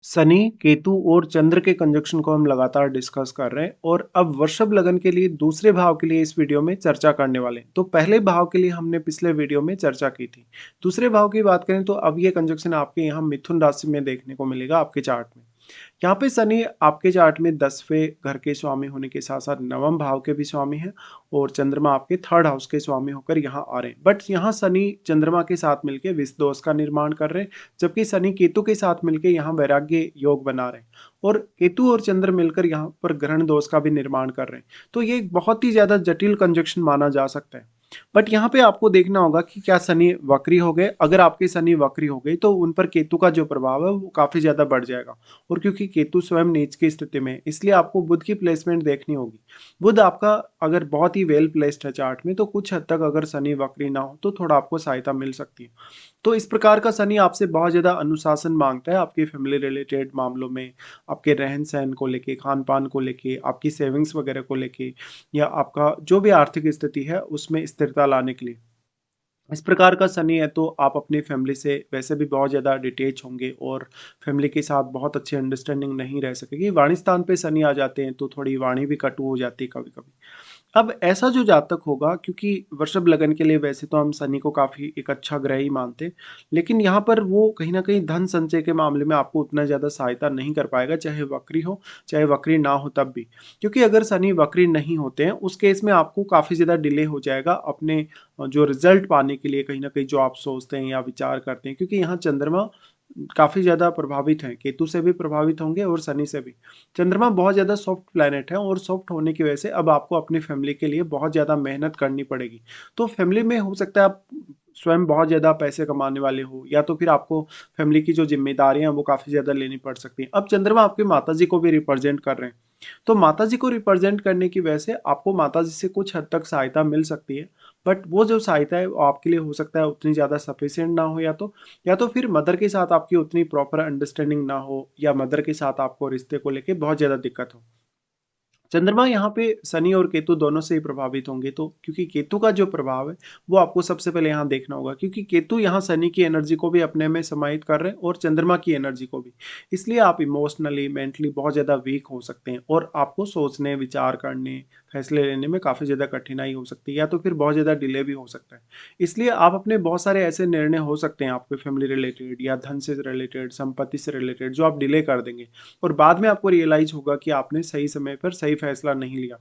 शनि, केतु और चंद्र के कंजक्शन को हम लगातार डिस्कस कर रहे हैं और अब वृषभ लगन के लिए दूसरे भाव के लिए इस वीडियो में चर्चा करने वाले हैं। तो पहले भाव के लिए हमने पिछले वीडियो में चर्चा की थी। दूसरे भाव की बात करें तो अब ये कंजक्शन आपके यहाँ मिथुन राशि में देखने को मिलेगा आपके चार्ट में। यहाँ पे शनि आपके चार्ट में 10वें घर के स्वामी होने के साथ साथ नवम भाव के भी स्वामी हैं और चंद्रमा आपके थर्ड हाउस के स्वामी होकर यहाँ आ रहे हैं। बट यहाँ शनि चंद्रमा के साथ मिलकर विष दोष का निर्माण कर रहे हैं, जबकि शनि केतु के साथ मिलकर यहाँ वैराग्य योग बना रहे हैं और केतु और चंद्र मिलकर यहाँ पर ग्रहण दोष का भी निर्माण कर रहे हैं। तो ये एक बहुत ही ज्यादा जटिल कंजक्शन माना जा सकता है। बट यहाँ पे आपको देखना होगा कि क्या शनि वक्री हो गए। अगर आपके शनि वक्री हो गई तो उन पर केतु का जो प्रभाव है वो काफी ज्यादा बढ़ जाएगा। और क्योंकि केतु स्वयं नीच की स्थिति में है, इसलिए आपको बुध की प्लेसमेंट देखनी होगी। बुध आपका अगर बहुत ही वेल प्लेस्ड है चार्ट में तो कुछ हद तक अगर शनि वक्री ना हो तो थोड़ा आपको सहायता मिल सकती है। तो इस प्रकार का शनि आपसे बहुत ज्यादा अनुशासन मांगता है आपके फैमिली रिलेटेड मामलों में, आपके रहन सहन को लेके, खान पान को लेके, आपकी सेविंग्स वगैरह को लेके, या आपका जो भी आर्थिक स्थिति है उसमें स्थिरता लाने के लिए। इस प्रकार का शनि है तो आप अपनी फैमिली से वैसे भी बहुत ज़्यादा डिटेच होंगे और फैमिली के साथ बहुत अच्छी अंडरस्टैंडिंग नहीं रह सकेगी। वाणी स्थान पे शनि आ जाते हैं तो थोड़ी वाणी भी कटु हो जाती है कभी कभी। अब ऐसा जो जातक होगा, क्योंकि वृषभ लगन के लिए वैसे तो हम शनि को काफ़ी एक अच्छा ग्रह ही मानते हैं, लेकिन यहाँ पर वो कहीं ना कहीं धन संचय के मामले में आपको उतना ज़्यादा सहायता नहीं कर पाएगा, चाहे वक्री हो चाहे वक्री ना हो तब भी। क्योंकि अगर शनि वक्री नहीं होते हैं उस केस में आपको काफ़ी ज़्यादा डिले हो जाएगा अपने जो रिजल्ट पाने के लिए, कहीं ना कहीं जो आप सोचते हैं या विचार करते हैं। क्योंकि यहाँ चंद्रमा काफ़ी ज़्यादा प्रभावित हैं, केतु से भी प्रभावित होंगे और शनि से भी। चंद्रमा बहुत ज़्यादा सॉफ्ट प्लैनेट है और सॉफ्ट होने की वजह से अब आपको अपनी फैमिली के लिए बहुत ज़्यादा मेहनत करनी पड़ेगी। तो फैमिली में हो सकता है आप स्वयं बहुत ज़्यादा पैसे कमाने वाले हो, या तो फिर आपको फैमिली की जो जिम्मेदारियां हैं वो काफ़ी ज़्यादा लेनी पड़ सकती हैं। अब चंद्रमा आपकी माता जी को भी रिप्रेजेंट कर रहे हैं, तो माता जी को रिप्रेजेंट करने की वजह से आपको माता जी से कुछ हद तक सहायता मिल सकती है। बट वो जो सहायता है वो आपके लिए हो सकता है उतनी ज़्यादा सफिशिएंट ना हो, या तो फिर मदर के साथ आपकी उतनी प्रॉपर अंडरस्टैंडिंग ना हो, या मदर के साथ आपको रिश्ते को लेके बहुत ज़्यादा दिक्कत हो। चंद्रमा यहाँ पे शनि और केतु दोनों से ही प्रभावित होंगे। तो क्योंकि केतु का जो प्रभाव है वो आपको सबसे पहले यहाँ देखना होगा, क्योंकि केतु यहाँ शनि की एनर्जी को भी अपने में समाहित कर रहे हैं और चंद्रमा की एनर्जी को भी। इसलिए आप इमोशनली मेंटली बहुत ज़्यादा वीक हो सकते हैं और आपको सोचने, विचार करने, फैसले लेने में काफ़ी ज़्यादा कठिनाई हो सकती है, या तो फिर बहुत ज़्यादा डिले भी हो सकता है। इसलिए आप अपने बहुत सारे ऐसे निर्णय हो सकते हैं आपके फैमिली रिलेटेड या धन से रिलेटेड, संपत्ति से रिलेटेड, जो आप डिले कर देंगे और बाद में आपको रियलाइज होगा कि आपने सही समय पर सही फैसला नहीं लिया।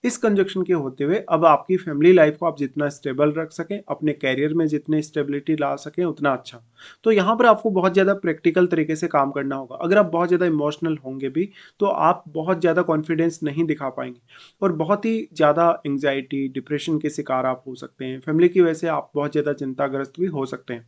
इस कंजक्शन के होते हुए अब आपकी फैमिली लाइफ को आप जितना स्टेबल रख सकें, अपने कैरियर में जितनी स्टेबिलिटी ला सकें उतना अच्छा। तो यहाँ पर आपको बहुत ज़्यादा प्रैक्टिकल तरीके से काम करना होगा। अगर आप बहुत ज़्यादा इमोशनल होंगे भी तो आप बहुत ज़्यादा कॉन्फिडेंस नहीं दिखा पाएंगे और बहुत ही ज़्यादा एंग्जाइटी, डिप्रेशन के शिकार आप हो सकते हैं। फैमिली की वजह से आप बहुत ज़्यादा चिंताग्रस्त भी हो सकते हैं।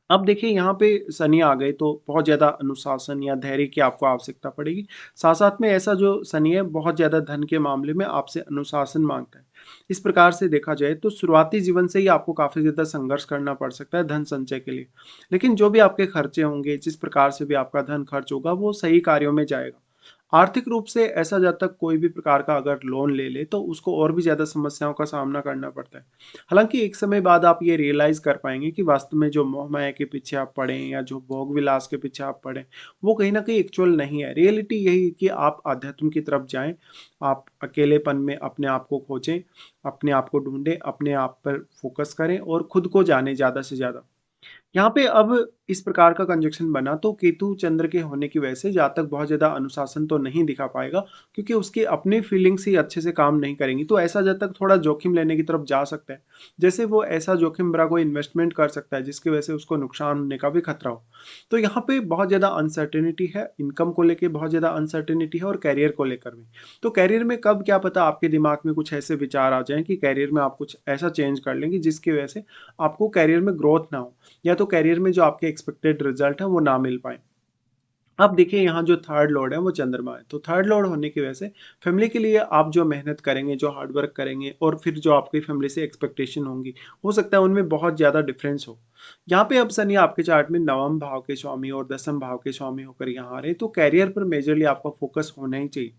अब देखिए यहाँ पे शनि आ गए तो बहुत ज़्यादा अनुशासन या धैर्य की आपको आवश्यकता पड़ेगी। साथ साथ में ऐसा जो शनि है बहुत ज़्यादा धन के मामले में आपसे अनुशासन मांगता है। इस प्रकार से देखा जाए तो शुरुआती जीवन से ही आपको काफ़ी ज़्यादा संघर्ष करना पड़ सकता है धन संचय के लिए। लेकिन जो भी आपके खर्चे होंगे, जिस प्रकार से भी आपका धन खर्च होगा वो सही कार्यों में जाएगा। आर्थिक रूप से ऐसा जब तक कोई भी प्रकार का अगर लोन ले ले तो उसको और भी ज़्यादा समस्याओं का सामना करना पड़ता है। हालाँकि एक समय बाद आप ये रियलाइज़ कर पाएँगे कि वास्तव में जो मोह-माया के पीछे आप पड़े हैं या जो भोग-विलास के पीछे आप पड़े हैं, वो कहीं न कहीं एक्चुअल नहीं है। रियलिटी यही है कि आप अध्यात्म की तरफ जाएँ, आप अकेलेपन में अपने आप को खोजें, अपने आप को ढूँढें, अपने आप पर फ़ोकस करें और खुद को जानें ज़्यादा से ज़्यादा। यहाँ पे अब इस प्रकार का कंजक्शन बना तो केतु चंद्र के होने की वजह से जातक बहुत ज़्यादा अनुशासन तो नहीं दिखा पाएगा, क्योंकि उसकी अपनी फीलिंग्स ही अच्छे से काम नहीं करेंगी। तो ऐसा जातक थोड़ा जोखिम लेने की तरफ जा सकता है। जैसे वो ऐसा जोखिम भरा कोई इन्वेस्टमेंट कर सकता है जिसकी वजह से उसको नुकसान होने का भी खतरा हो। तो यहाँ पे बहुत ज़्यादा अनसर्टेनिटी है, इनकम को लेके बहुत ज़्यादा अनसर्टेनिटी है और करियर को लेकर भी। तो करियर में कब क्या पता आपके दिमाग में कुछ ऐसे विचार आ जाएँ कि करियर में आप कुछ ऐसा चेंज कर लेंगे जिसकी वजह से आपको करियर में ग्रोथ ना हो, या तो करियर में जो आपके एक्सपेक्टेड रिजल्ट है वो ना मिल पाए। अब देखिए यहाँ जो थर्ड लॉर्ड है वो चंद्रमा है, तो थर्ड लॉर्ड होने की वजह से फैमिली के लिए आप जो मेहनत करेंगे, जो हार्ड वर्क करेंगे और फिर जो आपकी फैमिली से एक्सपेक्टेशन होंगी, हो सकता है उनमें बहुत ज़्यादा डिफरेंस हो। यहाँ पे अब शनि आपके चार्ट में नवम भाव के स्वामी और दसम भाव के स्वामी होकर यहाँ आ रहे हैं, तो कैरियर पर मेजरली आपका फोकस होना ही चाहिए।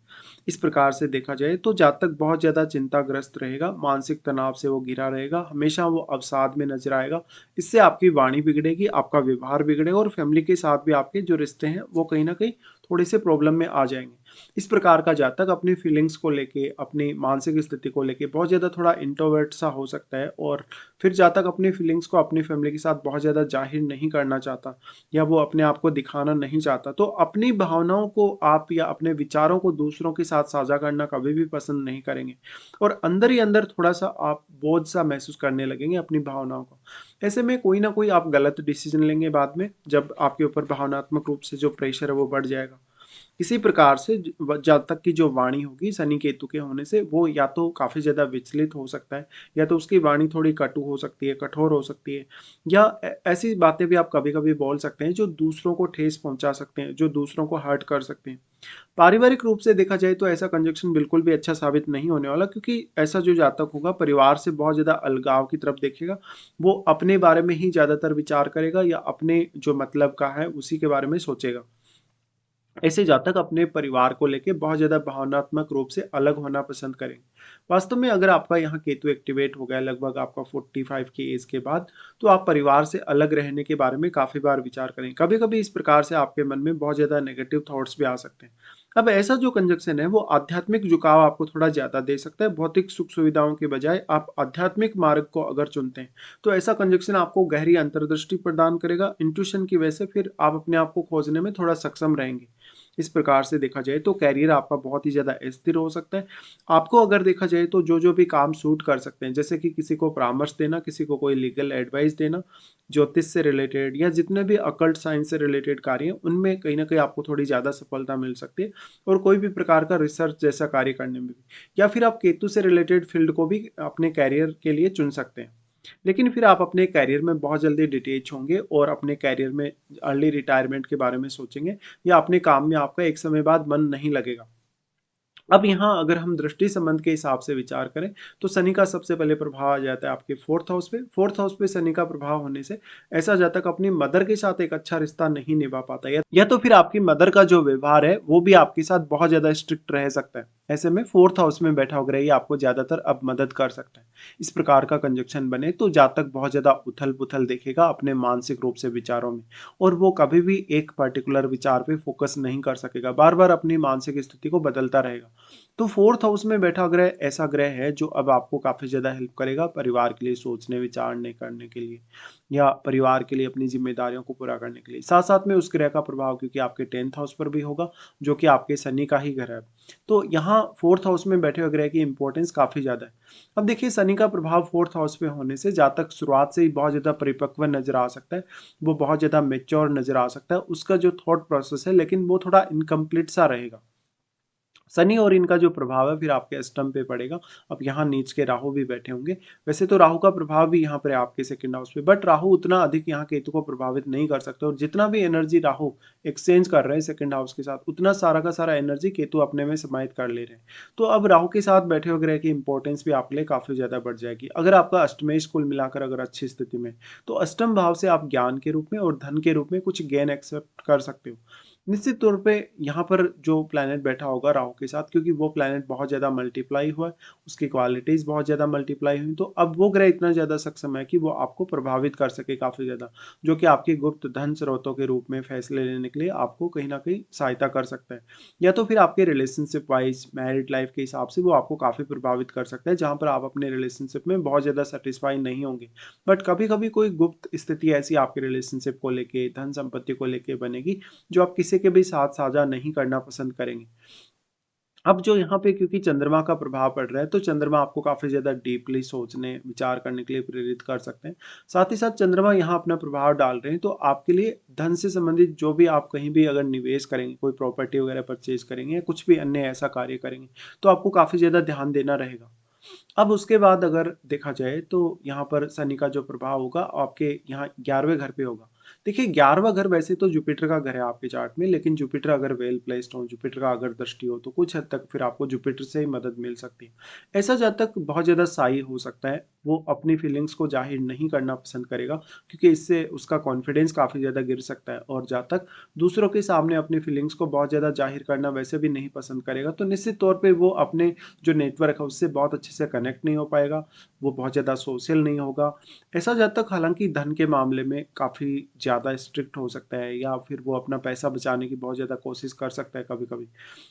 इस प्रकार से देखा जाए तो जातक बहुत ज़्यादा चिंताग्रस्त रहेगा, मानसिक तनाव से वो घिरा रहेगा, हमेशा वो अवसाद में नजर आएगा। इससे आपकी वाणी बिगड़ेगी, आपका व्यवहार बिगड़ेगा और फैमिली के साथ भी आपके जो रिश्ते हैं वो कहीं न कहीं थोड़े से प्रॉब्लम में आ जाएँगे। इस प्रकार का जातक अपनी फीलिंग्स को लेके, अपनी मानसिक स्थिति को लेके बहुत ज़्यादा थोड़ा इंट्रोवर्ट सा हो सकता है और फिर जातक अपनी फीलिंग्स को अपनी फैमिली के साथ बहुत ज़्यादा ज़ाहिर नहीं करना चाहता या वो अपने आप को दिखाना नहीं चाहता। तो अपनी भावनाओं को आप या अपने विचारों को दूसरों के साथ साझा करना कभी भी पसंद नहीं करेंगे और अंदर ही अंदर थोड़ा-सा आप बोझ-सा महसूस करने लगेंगे अपनी भावनाओं को। ऐसे में कोई ना कोई आप गलत डिसीज़न लेंगे बाद में, जब आपके ऊपर भावनात्मक रूप से जो प्रेशर है वो बढ़ जाएगा। इसी प्रकार से जातक की जो वाणी होगी शनि केतु के होने से वो या तो काफ़ी ज़्यादा विचलित हो सकता है या तो उसकी वाणी थोड़ी कटु हो सकती है, कठोर हो सकती है या ऐसी बातें भी आप कभी-कभी बोल सकते हैं जो दूसरों को ठेस पहुँचा सकते हैं, जो दूसरों को हर्ट कर सकते हैं। पारिवारिक रूप से देखा जाए तो ऐसा कंजंक्शन बिल्कुल भी अच्छा साबित नहीं होने वाला, क्योंकि ऐसा जो जातक होगा परिवार से बहुत ज़्यादा अलगाव की तरफ देखेगा। वो अपने बारे में ही ज़्यादातर विचार करेगा या अपने जो मतलब का है उसी के बारे में सोचेगा। ऐसे जातक अपने परिवार को लेके बहुत ज़्यादा भावनात्मक रूप से अलग होना पसंद करेंगे। वास्तव में अगर आपका यहाँ केतु एक्टिवेट हो गया लगभग आपका 45 की एज के बाद, तो आप परिवार से अलग रहने के बारे में काफ़ी बार विचार करें। कभी-कभी इस प्रकार से आपके मन में बहुत ज़्यादा नेगेटिव थॉट्स भी आ सकते हैं। अब ऐसा जो कंजंक्शन है वो आध्यात्मिक झुकाव आपको थोड़ा ज़्यादा दे सकता है। भौतिक सुख-सुविधाओं के बजाय आप आध्यात्मिक मार्ग को अगर चुनते हैं, तो ऐसा कंजंक्शन आपको गहरी अंतर्दृष्टि प्रदान करेगा। इंट्यूशन की वजह से फिर आप अपने आप को खोजने में थोड़ा सक्षम रहेंगे। इस प्रकार से देखा जाए तो करियर आपका बहुत ही ज़्यादा स्थिर हो सकता है। आपको अगर देखा जाए तो जो-जो भी काम सूट कर सकते हैं, जैसे कि किसी को परामर्श देना, किसी को कोई लीगल एडवाइस देना, ज्योतिष से रिलेटेड या जितने भी अकल्ट साइंस से रिलेटेड कार्य हैं, उनमें कहीं न कहीं आपको थोड़ी ज़्यादा सफलता मिल सकती है और कोई भी प्रकार का रिसर्च जैसा कार्य करने में भी। या फिर आप केतु से रिलेटेड फील्ड को भी अपने करियर के लिए चुन सकते हैं। लेकिन फिर आप अपने करियर में बहुत जल्दी डिटैच होंगे और अपने करियर में अर्ली रिटायरमेंट के बारे में सोचेंगे या अपने काम में आपका एक समय बाद मन नहीं लगेगा। अब यहाँ अगर हम दृष्टि संबंध के हिसाब से विचार करें, तो शनि का सबसे पहले प्रभाव आ जाता है आपके 4th हाउस पे। 4th हाउस पे शनि का प्रभाव होने से ऐसा जातक अपनी मदर के साथ एक अच्छा रिश्ता नहीं निभा पाता, या तो फिर आपकी मदर का जो व्यवहार है वो भी आपके साथ बहुत ज़्यादा स्ट्रिक्ट रह सकता है। ऐसे में 4th हाउस में बैठा ग्रह ही आपको ज़्यादातर अब मदद कर सकता है। इस प्रकार का कंजंक्शन बने तो जातक बहुत ज़्यादा उथल-पुथल देखेगा अपने मानसिक रूप से विचारों में और वो कभी भी एक पर्टिकुलर विचार पे फोकस नहीं कर सकेगा, बार-बार अपनी मानसिक स्थिति को बदलता रहेगा। तो 4th हाउस में बैठा ग्रह ऐसा ग्रह है जो अब आपको काफ़ी ज़्यादा हेल्प करेगा परिवार के लिए सोचने, विचारने करने के लिए या परिवार के लिए अपनी ज़िम्मेदारियों को पूरा करने के लिए। साथ-साथ में उस ग्रह का प्रभाव क्योंकि आपके 10th हाउस पर भी होगा, जो कि आपके शनि का ही घर है। तो यहाँ 4th हाउस में बैठे हुए ग्रह की इम्पोर्टेंस काफ़ी ज़्यादा है। अब देखिए शनि का प्रभाव 4th हाउस में होने से जातक शुरुआत से ही बहुत ज़्यादा परिपक्व नज़र आ सकता है। वो बहुत ज़्यादा मैच्योर नज़र आ सकता है। उसका जो थॉट प्रोसेस है लेकिन वो थोड़ा इनकम्प्लीट सा रहेगा। शनि और इनका जो प्रभाव है फिर आपके अष्टम पे पड़ेगा। अब यहाँ नीच के राहु भी बैठे होंगे। वैसे तो राहु का प्रभाव भी यहाँ पर है आपके 2nd हाउस पे, बट राहु उतना अधिक यहाँ केतु को प्रभावित नहीं कर सकते और जितना भी एनर्जी राहु एक्सचेंज कर रहे हैं 2nd हाउस के साथ, उतना सारा का सारा एनर्जी केतु अपने में समाहित कर ले रहे हैं। तो अब राहु के साथ बैठे हुए ग्रह की इंपॉर्टेंस भी आपके लिए काफ़ी ज़्यादा बढ़ जाएगी। अगर आपका अष्टमेश कुल मिलाकर अगर अच्छी स्थिति में, तो अष्टम भाव से आप ज्ञान के रूप में और धन के रूप में कुछ गेन एक्सेप्ट कर सकते हो। निश्चित तौर पे यहाँ पर जो प्लैनेट बैठा होगा राहु के साथ, क्योंकि वो प्लैनेट बहुत ज़्यादा मल्टीप्लाई हुआ है, उसकी क्वालिटीज़ बहुत ज़्यादा मल्टीप्लाई हुई, तो अब वो ग्रह इतना ज़्यादा सक्षम है कि वो आपको प्रभावित कर सके काफ़ी ज़्यादा, जो कि आपके गुप्त धन स्रोतों के रूप में फैसले लेने के लिए आपको कहीं न कहीं सहायता कर सकता है। या तो फिर आपके रिलेशनशिप वाइज़ मैरिड लाइफ़ के हिसाब से वो आपको काफ़ी प्रभावित कर सकता है, जहाँ पर आप अपने रिलेशनशिप में बहुत ज़्यादा सैटिस्फाई नहीं होंगे। बट कभी-कभी कोई गुप्त स्थिति ऐसी आपके रिलेशनशिप को लेके, धन संपत्ति को लेके बनेगी, जो आप किसी के भी साथ साझा नहीं करना पसंद करेंगे। अब जो यहाँ पे क्योंकि चंद्रमा का प्रभाव पड़ रहा है, तो चंद्रमा आपको काफ़ी ज़्यादा डीपली सोचने, विचार करने के लिए प्रेरित कर सकते हैं। साथ ही साथ चंद्रमा यहाँ अपना प्रभाव डाल रहे हैं, तो आपके लिए धन से संबंधित जो भी आप कहीं भी अगर निवेश करेंगे, कोई प्रॉपर्टी वगैरह परचेज़ करेंगे या कुछ भी अन्य ऐसा कार्य करेंगे, तो आपको काफ़ी ज़्यादा ध्यान देना रहेगा। अब उसके बाद अगर देखा जाए तो यहाँ पर शनि का जो प्रभाव होगा आपके यहाँ 11वें घर पे होगा। देखिए 11वां घर वैसे तो जुपिटर का घर है आपके चार्ट में, लेकिन जुपिटर अगर वेल प्लेस्ड हो, जुपिटर का अगर दृष्टि हो, तो कुछ हद तक फिर आपको जुपिटर से ही मदद मिल सकती है। ऐसा जातक बहुत ज़्यादा शाई हो सकता है, वो अपनी फीलिंग्स को ज़ाहिर नहीं करना पसंद करेगा, क्योंकि इससे उसका कॉन्फिडेंस काफ़ी ज़्यादा गिर सकता है। और जहाँ तक दूसरों के सामने अपनी फीलिंग्स को बहुत ज़्यादा ज़ाहिर करना वैसे भी नहीं पसंद करेगा, तो निश्चित तौर पे वो अपने जो नेटवर्क है उससे बहुत अच्छे से कनेक्ट नहीं हो पाएगा, वो बहुत ज़्यादा सोशल नहीं होगा। ऐसा जब तक हालाँकि धन के मामले में काफ़ी ज़्यादा स्ट्रिक्ट हो सकता है, या फिर वो अपना पैसा बचाने की बहुत ज़्यादा कोशिश कर सकता है कभी-कभी।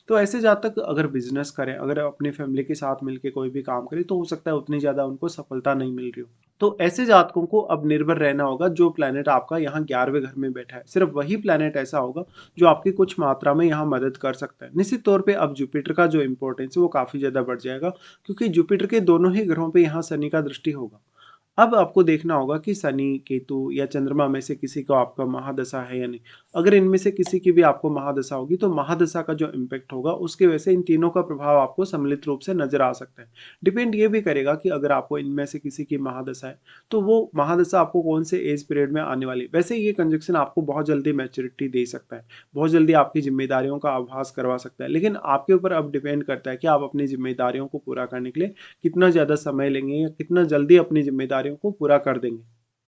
तो ऐसे जहाँ तक अगर बिज़नेस करें, अगर अपनी फैमिली के साथ मिलके कोई भी काम करें, तो हो सकता है उतनी ज़्यादा उनको सफलता नहीं मिल रही हो। तो ऐसे जातकों को अब निर्भर रहना होगा, जो प्लैनेट आपका यहाँ 11वें घर में बैठा है, सिर्फ वही प्लैनेट ऐसा होगा जो आपकी कुछ मात्रा में यहाँ मदद कर सकता है। निश्चित तौर पे अब जुपिटर का जो इम्पोर्टेंस है वो काफ़ी ज़्यादा बढ़ जाएगा, क्योंकि जुपिटर के दोनों ही ग्रहों पे यहाँ शनि का दृष्टि होगा। अब आपको देखना होगा कि शनि, केतु या चंद्रमा में से किसी को आपका महादशा है या नहीं। अगर इनमें से किसी की भी आपको महादशा होगी, तो महादशा का जो इम्पैक्ट होगा उसकी वजह से इन तीनों का प्रभाव आपको सम्मिलित रूप से नज़र आ सकता है। डिपेंड ये भी करेगा कि अगर आपको इनमें से किसी की महादशा है, तो वो महादशा आपको कौन से एज पीरियड में आने वाली है। वैसे ये कंजंक्शन आपको बहुत जल्दी मैच्योरिटी दे सकता है, बहुत जल्दी आपकी ज़िम्मेदारियों का आभास करवा सकता है। लेकिन आपके ऊपर अब डिपेंड करता है कि आप अपनी ज़िम्मेदारियों को पूरा करने के लिए कितना ज़्यादा समय लेंगे, या कितना जल्दी अपनी ज़िम्मेदारियों को पूरा कर देंगे।